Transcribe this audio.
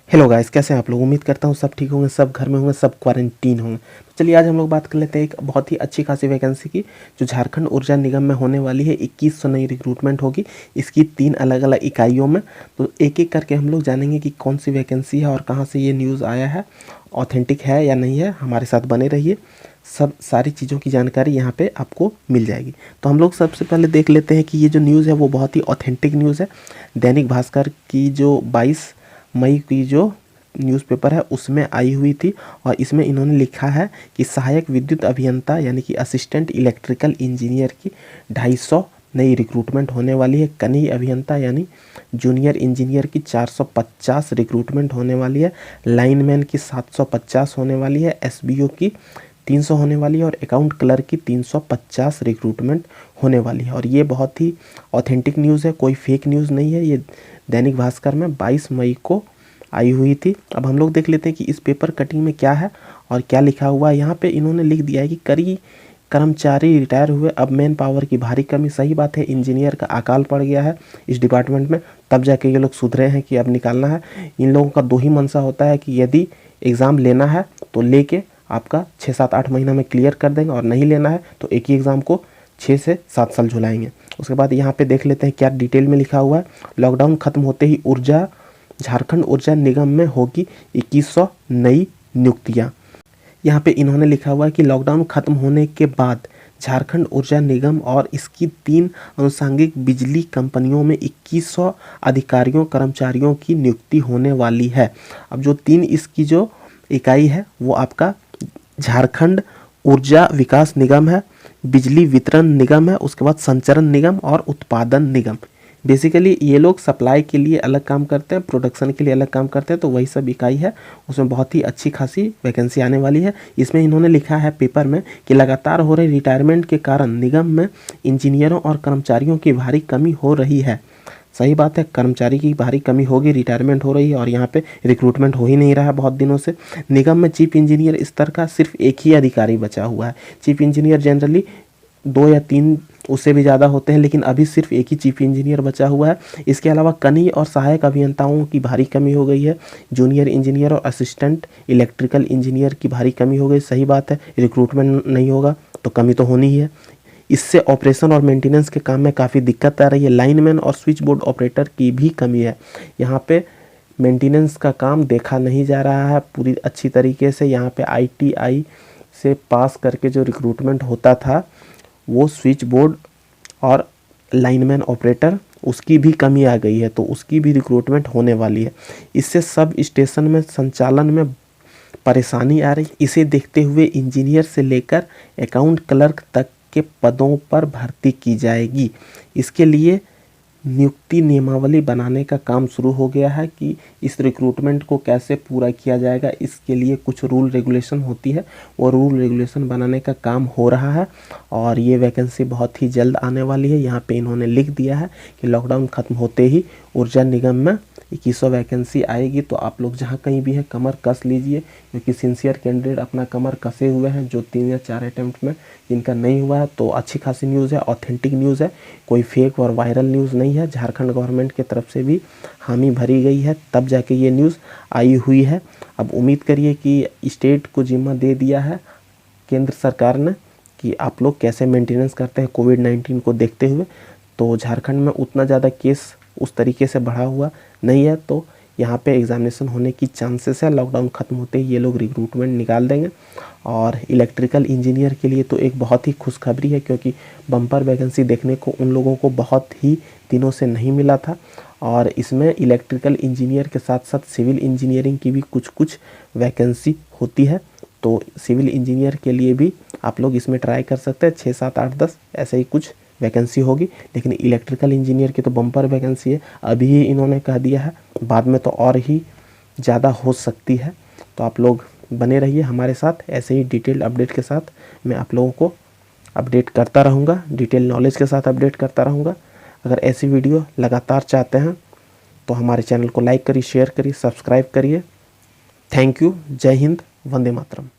Hello guys, कैसे हैं आप लोग। उम्मीद करता हूँ सब ठीक होंगे, सब घर में होंगे, सब क्वारंटीन होंगे। तो चलिए आज हम लोग बात कर लेते हैं एक बहुत ही अच्छी खासी वैकेंसी की, जो झारखंड ऊर्जा निगम में होने वाली है। 2100 नई रिक्रूटमेंट होगी इसकी 3 अलग अलग इकाइयों में। तो एक एक करके हम लोग जानेंगे कि कौन सी वैकेंसी है और कहाँ से ये न्यूज़ आया है, ऑथेंटिक है या नहीं है। हमारे साथ बने रहिए, सब सारी चीज़ों की जानकारी यहाँ पे आपको मिल जाएगी। तो हम लोग सबसे पहले देख लेते हैं कि ये जो न्यूज़ है वो बहुत ही ऑथेंटिक न्यूज़ है। दैनिक भास्कर की जो 22 मई की जो न्यूज़पेपर है उसमें आई हुई थी, और इसमें इन्होंने लिखा है कि सहायक विद्युत अभियंता यानी कि असिस्टेंट इलेक्ट्रिकल इंजीनियर की 250 नई रिक्रूटमेंट होने वाली है। कनीय अभियंता यानी जूनियर इंजीनियर की 450 रिक्रूटमेंट होने वाली है। लाइनमैन की 750 होने वाली है। एसबीओ की 300 होने वाली है, और अकाउंट क्लर्क की 350 रिक्रूटमेंट होने वाली है। और ये बहुत ही ऑथेंटिक न्यूज़ है, कोई फेक न्यूज़ नहीं है। ये दैनिक भास्कर में 22 मई को आई हुई थी। अब हम लोग देख लेते हैं कि इस पेपर कटिंग में क्या है और क्या लिखा हुआ है। यहाँ पे इन्होंने लिख दिया है कि कई कर्मचारी रिटायर हुए, अब मैन पावर की भारी कमी। सही बात है, इंजीनियर का अकाल पड़ गया है इस डिपार्टमेंट में, तब जाके ये लोग सुधरे हैं कि अब निकालना है। इन लोगों का दो ही मनसा होता है कि यदि एग्ज़ाम लेना है तो लेके आपका 6-7-8 महीना में क्लियर कर देंगे, और नहीं लेना है तो एक ही एग्ज़ाम को 6 से 7 साल झुलाएंगे। उसके बाद यहाँ पे देख लेते हैं क्या डिटेल में लिखा हुआ है। लॉकडाउन खत्म होते ही झारखंड ऊर्जा निगम में होगी 2100 नई नियुक्तियां। यहाँ पे इन्होंने लिखा हुआ है कि लॉकडाउन खत्म होने के बाद झारखंड ऊर्जा निगम और इसकी 3 अनुषंगिक बिजली कंपनियों में 2100 अधिकारियों कर्मचारियों की नियुक्ति होने वाली है। अब जो 3 इसकी जो इकाई है वो आपका झारखंड ऊर्जा विकास निगम है, बिजली वितरण निगम है, उसके बाद संचरण निगम और उत्पादन निगम। बेसिकली ये लोग सप्लाई के लिए अलग काम करते हैं, प्रोडक्शन के लिए अलग काम करते हैं। तो वही सब इकाई है, उसमें बहुत ही अच्छी खासी वैकेंसी आने वाली है। इसमें इन्होंने लिखा है पेपर में कि लगातार हो रही रिटायरमेंट के कारण निगम में इंजीनियरों और कर्मचारियों की भारी कमी हो रही है। सही बात है, कर्मचारी की भारी कमी होगी, रिटायरमेंट हो रही है और यहाँ पे रिक्रूटमेंट हो ही नहीं रहा है बहुत दिनों से। निगम में चीफ इंजीनियर स्तर का सिर्फ एक ही अधिकारी बचा हुआ है। चीफ इंजीनियर जनरली 2 या 3 उससे भी ज़्यादा होते हैं, लेकिन अभी सिर्फ एक ही चीफ इंजीनियर बचा हुआ है। इसके अलावा कनीय और सहायक अभियंताओं की भारी कमी हो गई है। जूनियर इंजीनियर और असिस्टेंट इलेक्ट्रिकल इंजीनियर की भारी कमी हो गई। सही बात है, रिक्रूटमेंट नहीं होगा तो कमी तो होनी ही है। इससे ऑपरेशन और मेंटेनेंस के काम में काफ़ी दिक्कत आ रही है। लाइनमैन और स्विच बोर्ड ऑपरेटर की भी कमी है। यहाँ पे मेंटेनेंस का काम देखा नहीं जा रहा है पूरी अच्छी तरीके से। यहाँ पे ITI से पास करके जो रिक्रूटमेंट होता था वो स्विच बोर्ड और लाइनमैन ऑपरेटर, उसकी भी कमी आ गई है, तो उसकी भी रिक्रूटमेंट होने वाली है। इससे सब स्टेशन में संचालन में परेशानी आ रही है। इसे देखते हुए इंजीनियर से लेकर अकाउंट क्लर्क तक के पदों पर भर्ती की जाएगी। इसके लिए नियुक्ति नियमावली बनाने का काम शुरू हो गया है कि इस रिक्रूटमेंट को कैसे पूरा किया जाएगा। इसके लिए कुछ रूल रेगुलेशन होती है, वो रूल रेगुलेशन बनाने का काम हो रहा है, और ये वैकेंसी बहुत ही जल्द आने वाली है। यहाँ पे इन्होंने लिख दिया है कि लॉकडाउन खत्म होते ही ऊर्जा निगम में 2100 वैकेंसी आएगी। तो आप लोग जहाँ कहीं भी हैं कमर कस लीजिए, क्योंकि सिंसियर कैंडिडेट अपना कमर कसे हुए हैं, जो 3 या 4 अटैम्प्ट में जिनका नहीं हुआ है। तो अच्छी खासी न्यूज़ है, ऑथेंटिक न्यूज़ है, कोई फेक और वायरल न्यूज़ नहीं है। झारखंड गवर्नमेंट की तरफ से भी हामी भरी गई है, तब जाके ये न्यूज़ आई हुई है। अब उम्मीद करिए कि स्टेट को जिम्मा दे दिया है केंद्र सरकार ने कि आप लोग कैसे मेंटेनेंस करते हैं कोविड-19 को देखते हुए। तो झारखंड में उतना ज़्यादा केस उस तरीके से बढ़ा हुआ नहीं है, तो यहाँ पे एग्जामिनेशन होने की चांसेस है। लॉकडाउन ख़त्म होते ही ये लोग रिक्रूटमेंट निकाल देंगे। और इलेक्ट्रिकल इंजीनियर के लिए तो एक बहुत ही खुशखबरी है, क्योंकि बम्पर वैकेंसी देखने को उन लोगों को बहुत ही दिनों से नहीं मिला था। और इसमें इलेक्ट्रिकल इंजीनियर के साथ साथ सिविल इंजीनियरिंग की भी कुछ वैकेंसी होती है। तो सिविल इंजीनियर के लिए भी आप लोग इसमें ट्राई कर सकते हैं। 6, 7, 8, 10 ऐसे ही कुछ वैकेंसी होगी, लेकिन इलेक्ट्रिकल इंजीनियर की तो बम्पर वैकेंसी है। अभी ही इन्होंने कह दिया है, बाद में तो और ही ज़्यादा हो सकती है। तो आप लोग बने रहिए हमारे साथ, ऐसे ही डिटेल अपडेट के साथ मैं आप लोगों को अपडेट करता रहूँगा, डिटेल नॉलेज के साथ अपडेट करता रहूँगा। अगर ऐसी वीडियो लगातार चाहते हैं तो हमारे चैनल को लाइक करिए, शेयर करिए, सब्सक्राइब करिए। Thank you. जय हिंद, वंदे मातरम।